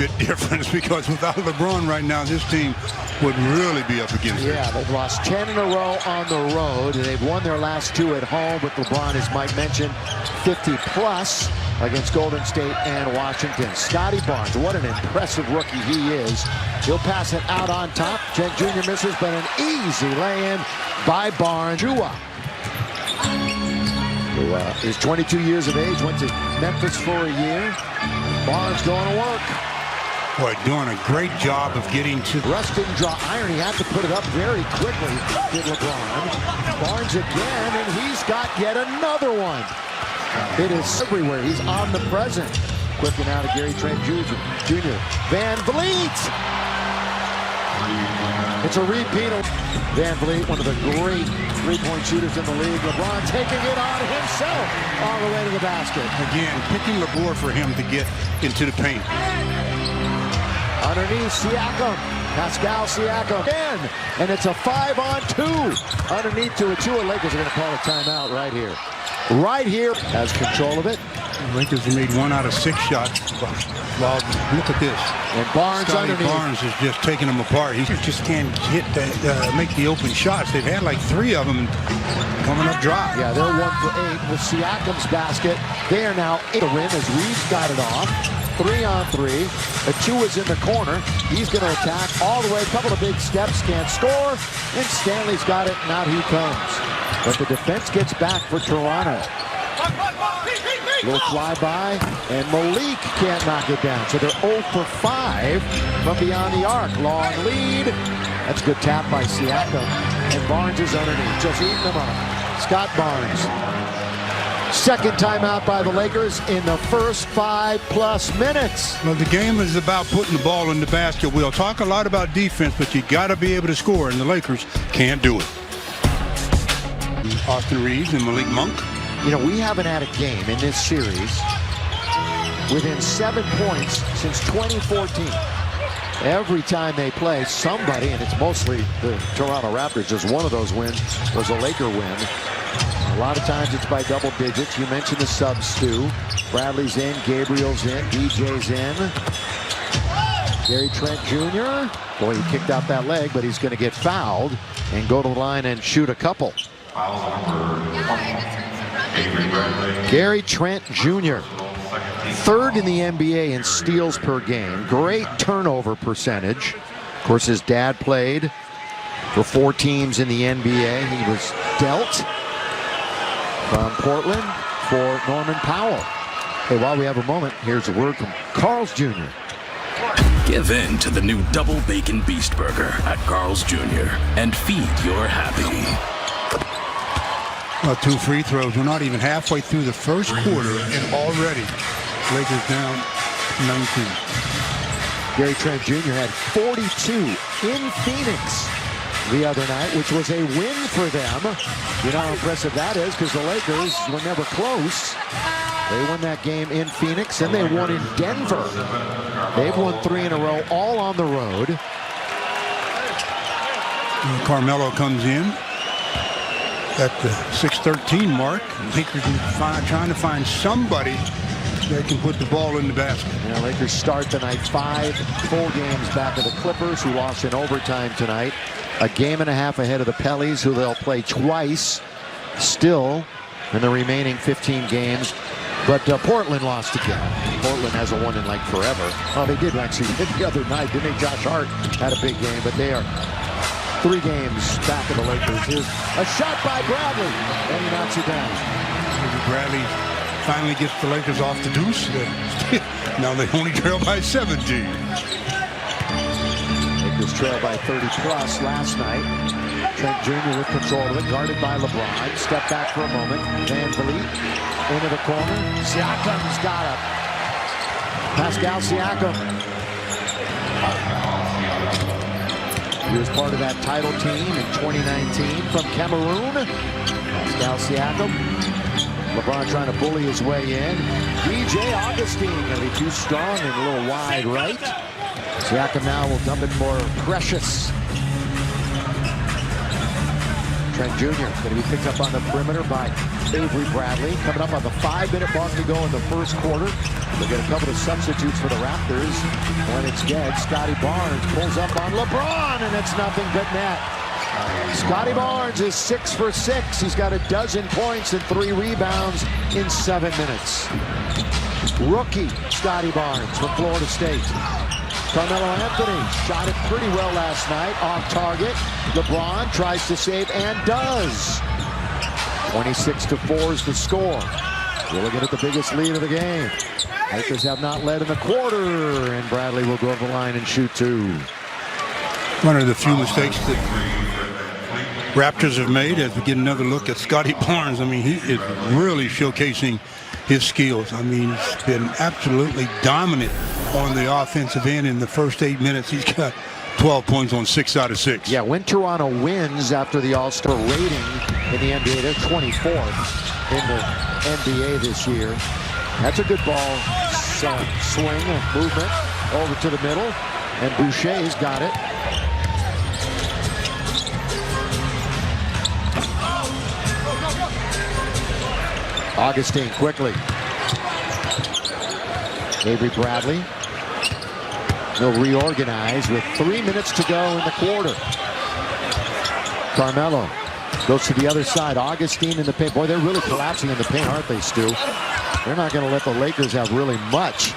bit difference because without LeBron right now, this team would really be up against it. Yeah, they've lost 10 in a row on the road. They've won their last 2 at home with LeBron, as Mike mentioned, 50-plus against Golden State and Washington. Scotty Barnes, what an impressive rookie he is. He'll pass it out on top. Trent Jr. misses, but an easy lay-in by Barnes. Jua, who is 22 years of age, went to Memphis for a year. Barnes going to work. Boy, doing a great job of getting to... Russ didn't draw iron. He had to put it up very quickly, did LeBron. Barnes again, and he's got yet another one. It is everywhere. He's omnipresent. Quick and out of Gary Trent Jr. Van Vliet. It's a repeat of Van Vliet, one of the great three-point shooters in the league. LeBron taking it on himself all the way to the basket. Again, picking the board for him to get into the paint. Underneath, Siakam. Pascal Siakam in, and it's a 5-on-2. Underneath to Achua. Lakers are going to call a timeout right here. Right here, has control of it. The Lakers have made 1 out of 6 shots. Well, look at this. And Barnes Scotty underneath. Barnes is just taking them apart. He just can't hit make the open shots. They've had like 3 of them coming up dry. Yeah, they're 1 for 8 with Siakam's basket. They are now 8 to rim as Reeves got it off. 3-on-3. Achua's in the corner. He's going to attack all the way. A couple of big steps, can't score. And Stanley's got it, and out he comes. But the defense gets back for Toronto. Little flyby, and Malik can't knock it down. So they're 0 for 5 from beyond the arc. Long lead. That's a good tap by Siakam. And Barnes is underneath, just eating them up. Scott Barnes. Second timeout by the Lakers in the first 5+ minutes. Well, the game is about putting the ball in the basket. We'll talk a lot about defense, but you got to be able to score, and the Lakers can't do it. Austin Reeves and Malik Monk. You know, we haven't had a game in this series within 7 points since 2014. Every time they play, somebody, and it's mostly the Toronto Raptors, just one of those wins was a Laker win. A lot of times it's by double digits. You mentioned the subs, Stu. Bradley's in, Gabriel's in, DJ's in. Gary Trent Jr. Boy, he kicked out that leg, but he's going to get fouled and go to the line and shoot a couple. Gary Trent Jr. 3rd in the NBA in steals per game. Great turnover percentage. Of course, his dad played for 4 teams in the NBA. He was dealt from Portland for Norman Powell. Hey, while we have a moment, here's a word from Carl's Jr. Give in to the new Double Bacon Beast Burger at Carl's Jr. and feed your happy. Well, 2 free throws. We're not even halfway through the first quarter, and already Lakers down 19. Gary Trent Jr. had 42 in Phoenix the other night, which was a win for them. You know how impressive that is, because the Lakers were never close. They won that game in Phoenix, and they won in Denver. They've won 3 in a row, all on the road. And Carmelo comes in at the 6:13 mark. Lakers trying to find somebody that can put the ball in the basket. Yeah, Lakers start tonight 5 full games back of the Clippers, who lost in overtime tonight. A game and a half ahead of the Pellies, who they'll play twice still in the remaining 15 games. But Portland lost again. Portland hasn't won in like forever. Oh, they did actually the other night, didn't they? Josh Hart had a big game, but they are 3 games back of the Lakers. Here's a shot by Bradley, and he knocks it down. Maybe Bradley finally gets the Lakers off the deuce. Now they only trail by 17. Lakers trail by 30+ last night. Trent Jr. with control of it, guarded by LeBron. Step back for a moment. Van Vliet into the corner. Siakam's got it. Pascal Siakam. He was part of that title team in 2019 from Cameroon. Pascal Siakam. LeBron trying to bully his way in. DJ Augustine going to be too strong and a little wide right. Siakam now will dump it for Precious. Trent Jr. going to be picked up on the perimeter by Avery Bradley. Coming up on the 5-minute mark to go in the first quarter. Look at a couple of substitutes for the Raptors. When it's dead, Scotty Barnes pulls up on LeBron, and it's nothing but net. Scotty Barnes is 6 for 6. He's got a dozen points and 3 rebounds in 7 minutes. Rookie Scotty Barnes from Florida State. Carmelo Anthony shot it pretty well last night. Off target. LeBron tries to save and does. 26-4 is the score. We're looking at the biggest lead of the game. Lakers have not led in the quarter, and Bradley will go up the line and shoot 2. One of the few mistakes that Raptors have made as we get another look at Scotty Barnes. I mean, he is really showcasing his skills. I mean, he's been absolutely dominant on the offensive end in the first 8 minutes. He's got 12 points on 6 out of 6. Yeah, when Toronto wins after the All-Star rating in the NBA, they're 24th in the NBA this year. That's a good ball swing, movement over to the middle, and Boucher's got it. Augustine quickly. Avery Bradley. They'll reorganize with 3 minutes to go in the quarter. Carmelo goes to the other side. Augustine in the paint. Boy, they're really collapsing in the paint, aren't they, Stu? They're not going to let the Lakers have really much